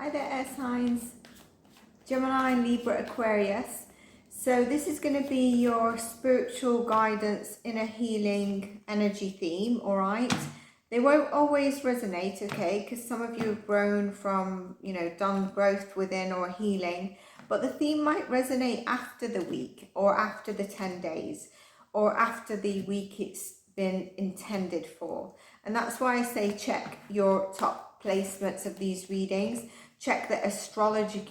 Hi there, air signs, Gemini, Libra, Aquarius. So this is going to be your spiritual guidance in a healing energy theme, all right? They won't always resonate, okay, because some of you have grown from, done growth within or healing, but the theme might resonate after the week or after the 10 days or after the week it's been intended for. And that's why I say check your top placements of these readings. Check the astrology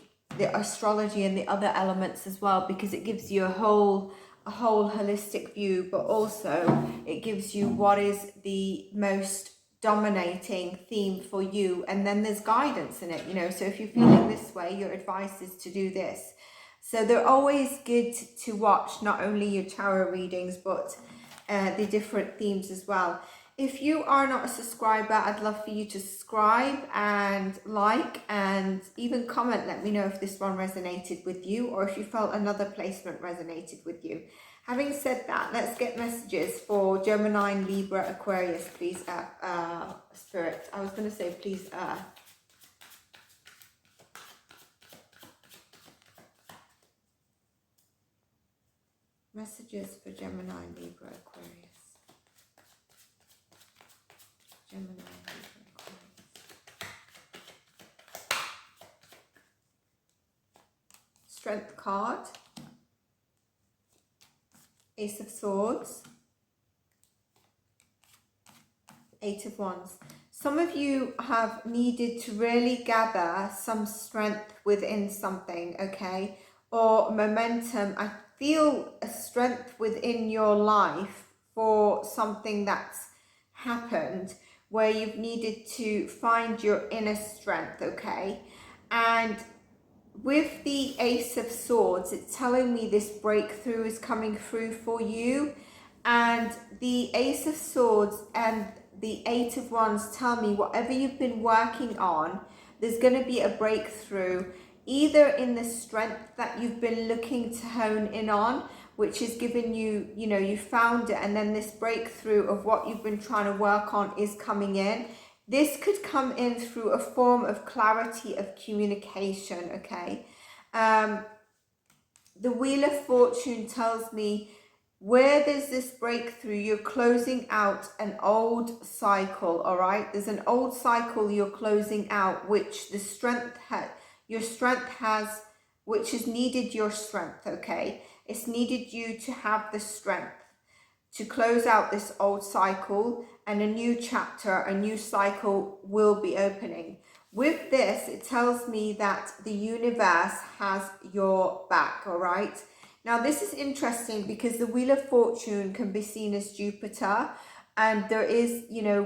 and the other elements as well, because it gives you a whole holistic view, but also it gives you what is the most dominating theme for you, and then there's guidance in it, so if you're feeling this way, your advice is to do this. So they're always good to watch, not only your tarot readings, but the different themes as well. If you are not a subscriber, I'd love for you to subscribe and like and even comment. Let me know if this one resonated with you or if you felt another placement resonated with you. Having said that, let's get messages for Gemini, Libra, Aquarius, please, Spirit. I was going to say, please, messages for Gemini, Libra, Aquarius. Gemini, Libra, Aquarius. Strength card. Ace of Swords. Eight of Wands. Some of you have needed to really gather some strength within something, okay? Or momentum. I feel a strength within your life for something that's happened, where you've needed to find your inner strength, okay? And with the Ace of Swords, it's telling me this breakthrough is coming through for you. And the Ace of Swords and the Eight of Wands tell me whatever you've been working on, there's going to be a breakthrough, either in the strength that you've been looking to hone in on, which is giving you, you found it, and then this breakthrough of what you've been trying to work on is coming in. This could come in through a form of clarity of communication, okay? The Wheel of Fortune tells me where there's this breakthrough, you're closing out an old cycle, all right? There's an old cycle you're closing out, which the strength has, which has needed your strength, okay? It's needed you to have the strength to close out this old cycle, and a new chapter, a new cycle will be opening. With this, it tells me that the universe has your back, all right? Now, this is interesting because the Wheel of Fortune can be seen as Jupiter, and there is,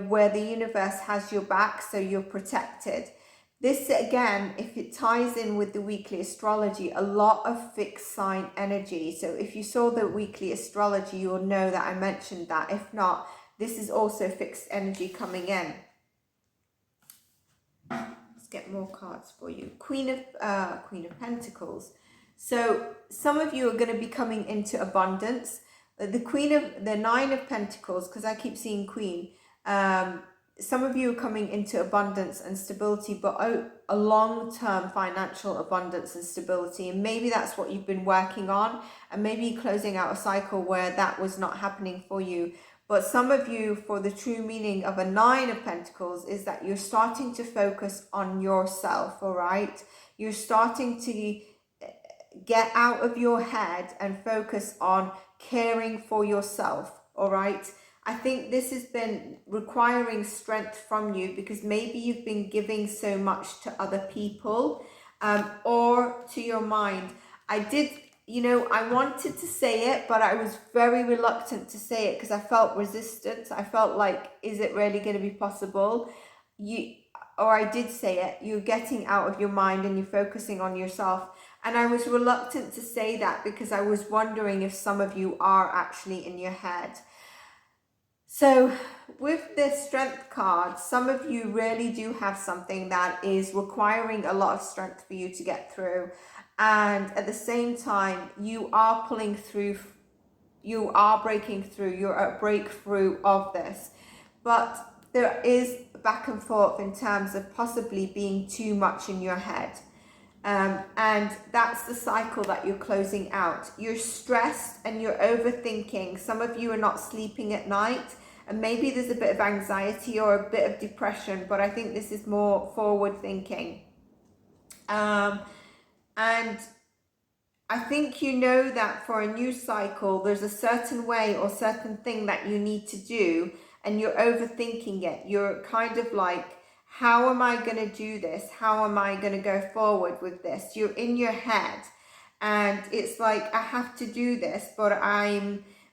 where the universe has your back, so you're protected. This, again, if it ties in with the weekly astrology, a lot of fixed sign energy. So if you saw the weekly astrology, you'll know that I mentioned that. If not, this is also fixed energy coming in. Let's get more cards for you. Queen of Pentacles. So some of you are going to be coming into abundance. The Nine of Pentacles, because I keep seeing Queen. Some of you are coming into abundance and stability, but a long-term financial abundance and stability. And maybe that's what you've been working on, and maybe closing out a cycle where that was not happening for you. But some of you, for the true meaning of a Nine of Pentacles, is that you're starting to focus on yourself, all right? You're starting to get out of your head and focus on caring for yourself, all right? I think this has been requiring strength from you because maybe you've been giving so much to other people or to your mind. I wanted to say it, but I was very reluctant to say it because I felt resistance. I felt like, is it really going to be possible? I did say it, you're getting out of your mind and you're focusing on yourself. And I was reluctant to say that because I was wondering if some of you are actually in your head. So with this strength card, some of you really do have something that is requiring a lot of strength for you to get through. And at the same time, you are pulling through, you are breaking through, you're at breakthrough of this. But there is back and forth in terms of possibly being too much in your head. And that's the cycle that you're closing out. You're stressed and you're overthinking. Some of you are not sleeping at night, and maybe there's a bit of anxiety or a bit of depression, but I think this is more forward thinking. And I think you know that for a new cycle, there's a certain way or certain thing that you need to do, and you're overthinking it. You're kind of like, how am I going to do this? How am I going to go forward with this? You're in your head and it's like, I have to do this, but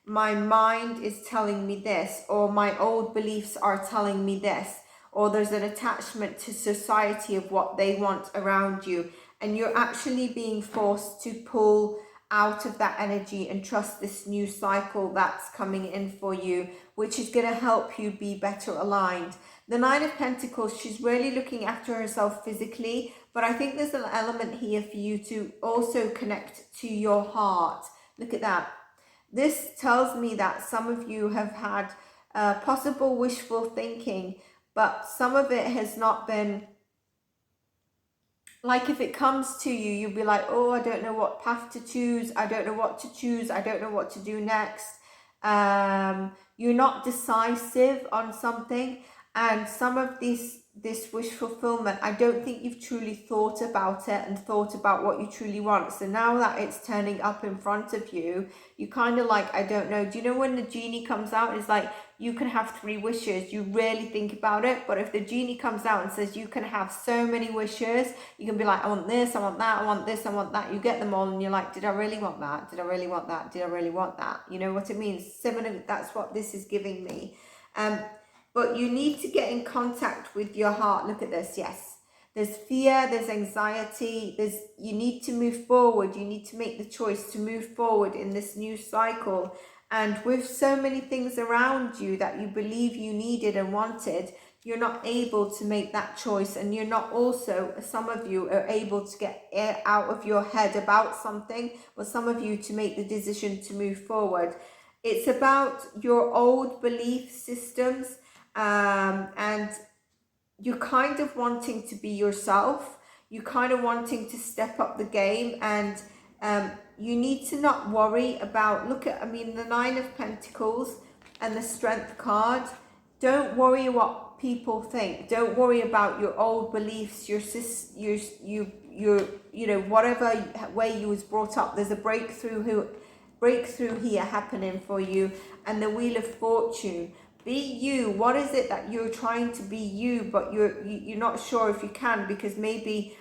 my mind is telling me this, or my old beliefs are telling me this, or there's an attachment to society of what they want around you. And you're actually being forced to pull out of that energy and trust this new cycle that's coming in for you, which is going to help you be better aligned. The Nine of Pentacles, she's really looking after herself physically, but I think there's an element here for you to also connect to your heart. Look at that. This tells me that some of you have had possible wishful thinking, but some of it has not been. Like if it comes to you, you'll be like, oh, I don't know what path to choose. I don't know what to choose. I don't know what to do next. You're not decisive on something. And some of this wish fulfillment, I don't think you've truly thought about it and thought about what you truly want. So now that it's turning up in front of you, you kind of like, I don't know. Do you know when the genie comes out and it's like, you can have 3 wishes, you really think about it. But if the genie comes out and says you can have so many wishes, you can be like, I want this, I want that, I want this, I want that. You get them all and you're like, did I really want that? Did I really want that? Did I really want that? You know what it means? Similar, that's what this is giving me. But you need to get in contact with your heart. Look at this, yes. There's fear, there's anxiety, you need to move forward. You need to make the choice to move forward in this new cycle. And with so many things around you that you believe you needed and wanted, you're not able to make that choice. And you're not also, some of you are able to get out of your head about something, or some of you to make the decision to move forward. It's about your old belief systems, and you're kind of wanting to be yourself. You're kind of wanting to step up the game, and you need to not worry about, the Nine of Pentacles and the Strength card. Don't worry what people think. Don't worry about your old beliefs, whatever way you was brought up. There's a breakthrough here happening for you. And the Wheel of Fortune. Be you. What is it that you're trying to be you, but you're not sure if you can, because maybe,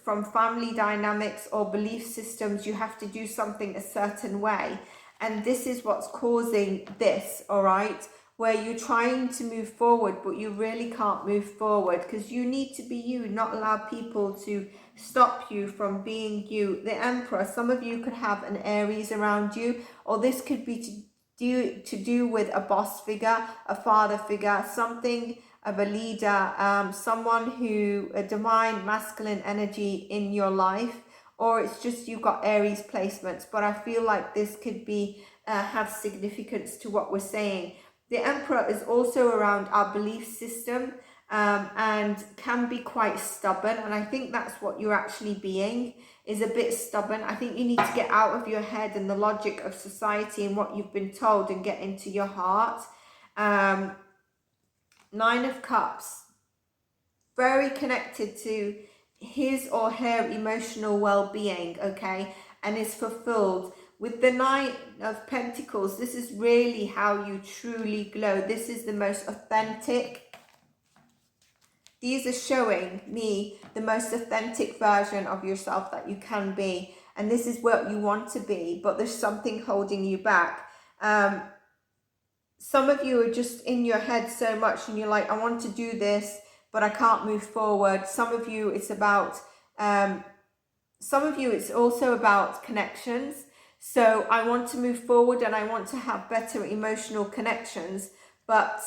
from family dynamics or belief systems, you have to do something a certain way. And this is what's causing this, all right? Where you're trying to move forward, but you really can't move forward because you need to be you, not allow people to stop you from being you. The Emperor, some of you could have an Aries around you, or this could be to do with a boss figure, a father figure, something of a leader, someone who, a divine masculine energy in your life, or it's just you've got Aries placements. But I feel like this could be have significance to what we're saying. The Emperor is also around our belief system, and can be quite stubborn. And I think that's what you're actually being, is a bit stubborn. I think you need to get out of your head and the logic of society and what you've been told and get into your heart. Nine of Cups, very connected to his or her emotional well-being, okay, and is fulfilled. With the Nine of Pentacles, this is really how you truly glow. This is the most authentic. These are showing me the most authentic version of yourself that you can be. And this is what you want to be, but there's something holding you back. Some of you are just in your head so much and you're like, I want to do this, but I can't move forward. Some of you, it's about, it's also about connections. So I want to move forward and I want to have better emotional connections, but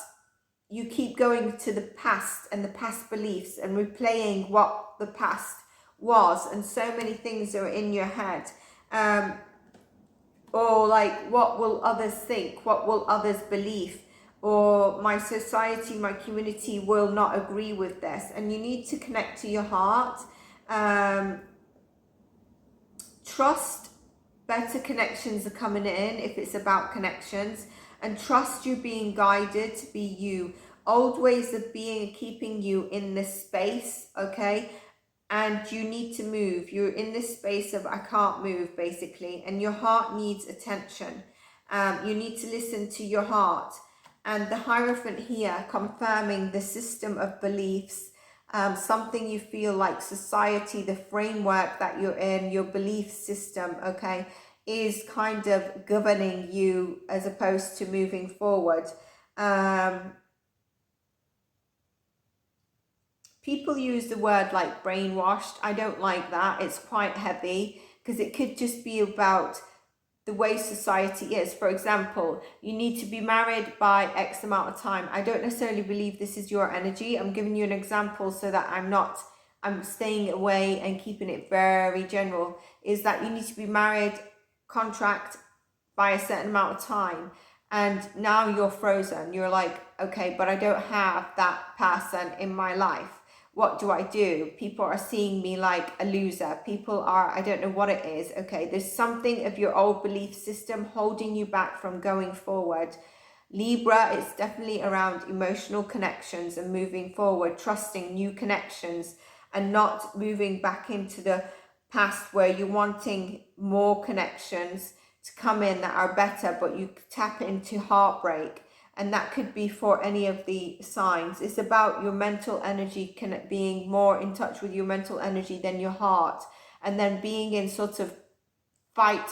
you keep going to the past and the past beliefs and replaying what the past was, and so many things are in your head. Or like, what will others think? What will others believe? or my society, my community will not agree with this. And you need to connect to your heart. Trust better connections are coming in if it's about connections, and trust you being guided to be you. Old ways of being are keeping you in this space, okay? And you need to move. You're in this space of I can't move, basically, and your heart needs attention. You need to listen to your heart. And the Hierophant here confirming the system of beliefs, something you feel like society, the framework that you're in, your belief system, okay, is kind of governing you as opposed to moving forward. People use the word like brainwashed. I don't like that. It's quite heavy because it could just be about the way society is. For example, you need to be married by X amount of time. I don't necessarily believe this is your energy. I'm giving you an example so that I'm staying away and keeping it very general. Is that you need to be married, contract by a certain amount of time. And now you're frozen. You're like, okay, but I don't have that person in my life. What do I do? People are seeing me like a loser. People are, I don't know what it is. Okay, there's something of your old belief system holding you back from going forward. Libra, it's definitely around emotional connections and moving forward, trusting new connections and not moving back into the past where you're wanting more connections to come in that are better, but you tap into heartbreak. And that could be for any of the signs. It's about your mental energy, being more in touch with your mental energy than your heart. And then being in sort of fight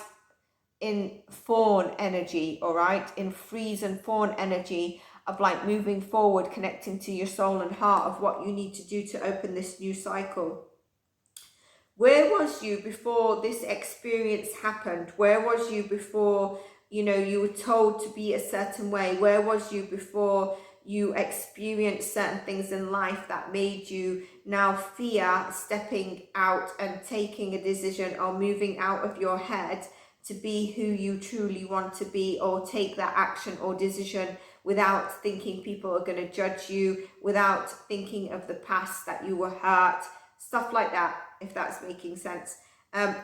in fawn energy, all right? In freeze and fawn energy of like moving forward, connecting to your soul and heart of what you need to do to open this new cycle. Where was you before this experience happened? Where was you before, you know, you were told to be a certain way? Where was you before you experienced certain things in life that made you now fear stepping out and taking a decision or moving out of your head to be who you truly want to be, or take that action or decision without thinking people are going to judge you, without thinking of the past that you were hurt, stuff like that, if that's making sense.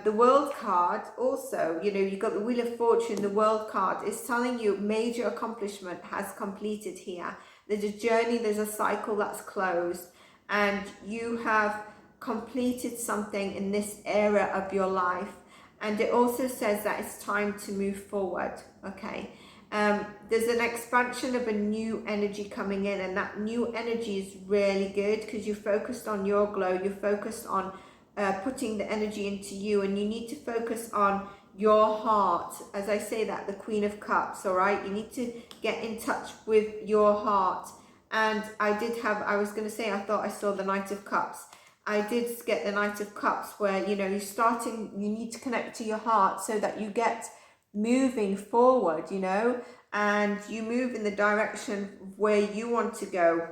The World card also, you know, you've got the Wheel of Fortune. The World card is telling you major accomplishment has completed here. There's a journey, there's a cycle that's closed, and you have completed something in this era of your life. And it also says that it's time to move forward, okay? There's an expansion of a new energy coming in, and that new energy is really good because you're focused on your glow, you're focused on putting the energy into you, and you need to focus on your heart. As I say that, the Queen of Cups, all right? You need to get in touch with your heart. And I was going to say, I thought I saw the Knight of Cups. I did get the Knight of Cups where, you know, you need to connect to your heart so that you get moving forward, you know, and you move in the direction where you want to go.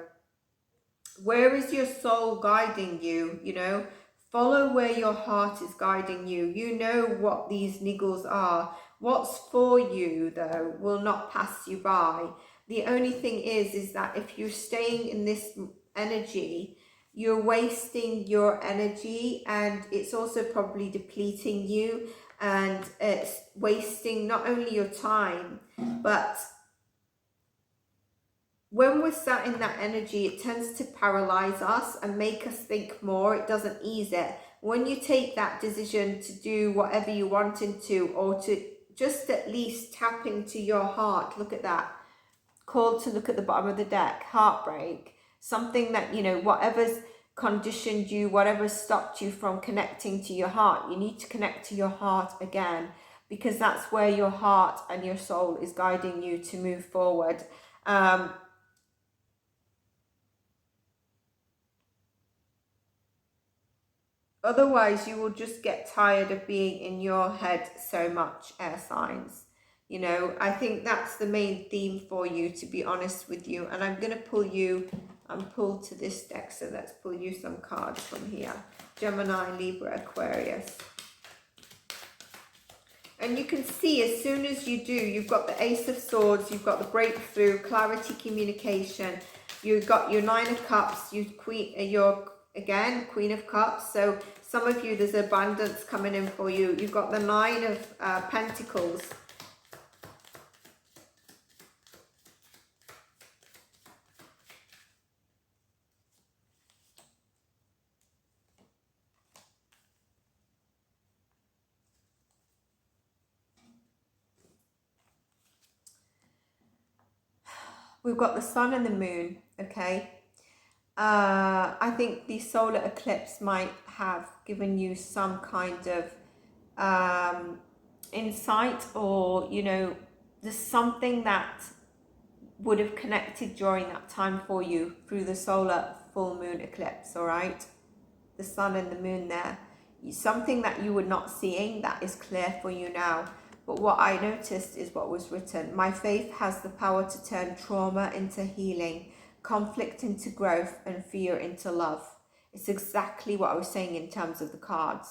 Where is your soul guiding you, you know? Follow where your heart is guiding you. You know what these niggles are. What's for you, though, will not pass you by. The only thing is that if you're staying in this energy, you're wasting your energy, and it's also probably depleting you, and it's wasting not only your time, but when we're sat in that energy, it tends to paralyze us and make us think more. It doesn't ease it. When you take that decision to do whatever you wanted to, or to just at least tap into your heart, look at that. Called to look at the bottom of the deck, heartbreak. Something that, you know, whatever's conditioned you, whatever's stopped you from connecting to your heart, you need to connect to your heart again, because that's where your heart and your soul is guiding you to move forward. Otherwise, you will just get tired of being in your head so much, air signs. You know, I think that's the main theme for you, to be honest with you. And I'm going to pull to this deck, so let's pull you some cards from here. Gemini, Libra, Aquarius. And you can see as soon as you do, you've got the Ace of Swords, you've got the breakthrough, clarity, communication, you've got your Nine of Cups, your again, Queen of Cups. So some of you, there's abundance coming in for you. You've got the Nine of Pentacles. We've got the Sun and the Moon, okay? I think the solar eclipse might have given you some kind of insight, or, you know, there's something that would have connected during that time for you through the solar full moon eclipse, all right? The Sun and the Moon there. Something that you were not seeing that is clear for you now. But what I noticed is what was written. My faith has the power to turn trauma into healing, conflict into growth, and fear into love. It's exactly what I was saying in terms of the cards.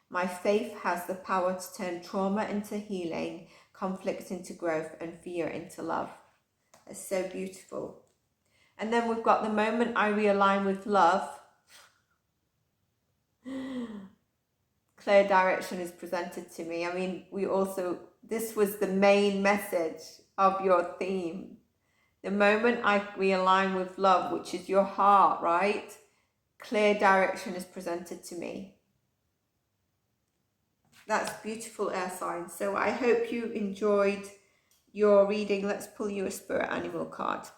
My faith has the power to turn trauma into healing, conflict into growth, and fear into love. It's so beautiful. And then we've got the moment I realign with love, clear direction is presented to me. I mean, this was the main message of your theme. The moment I realign with love, which is your heart, right? Clear direction is presented to me. That's beautiful, air signs. So I hope you enjoyed your reading. Let's pull you a spirit animal card.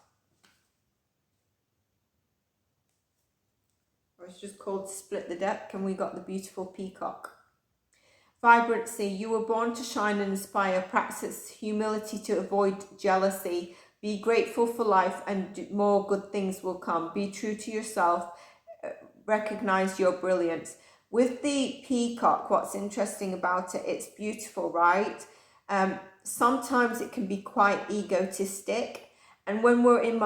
It's just called Split the Deck, and we got the beautiful peacock. Vibrancy. You were born to shine and inspire. Practice humility to avoid jealousy. Be grateful for life, and more good things will come. Be true to yourself. Recognize your brilliance. With the peacock, what's interesting about it, it's beautiful, right? Sometimes it can be quite egotistic. And when we're in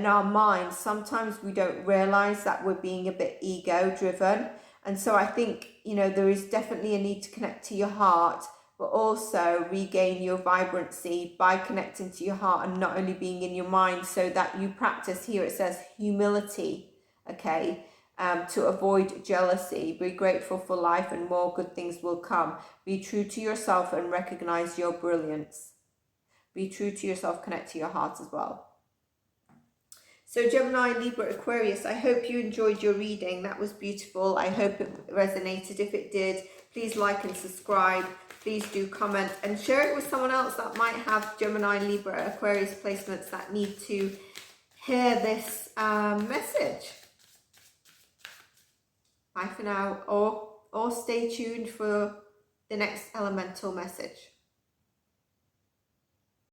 our minds, sometimes we don't realize that we're being a bit ego-driven. And so I think, you know, there is definitely a need to connect to your heart, but also regain your vibrancy by connecting to your heart and not only being in your mind, so that you practice, here it says humility, okay, to avoid jealousy. Be grateful for life, and more good things will come. Be true to yourself and recognize your brilliance. Be true to yourself, connect to your heart as well. So Gemini, Libra, Aquarius, I hope you enjoyed your reading. That was beautiful. I hope it resonated. If it did, please like and subscribe. Please do comment and share it with someone else that might have Gemini, Libra, Aquarius placements that need to hear this message. Bye for now, or stay tuned for the next elemental message.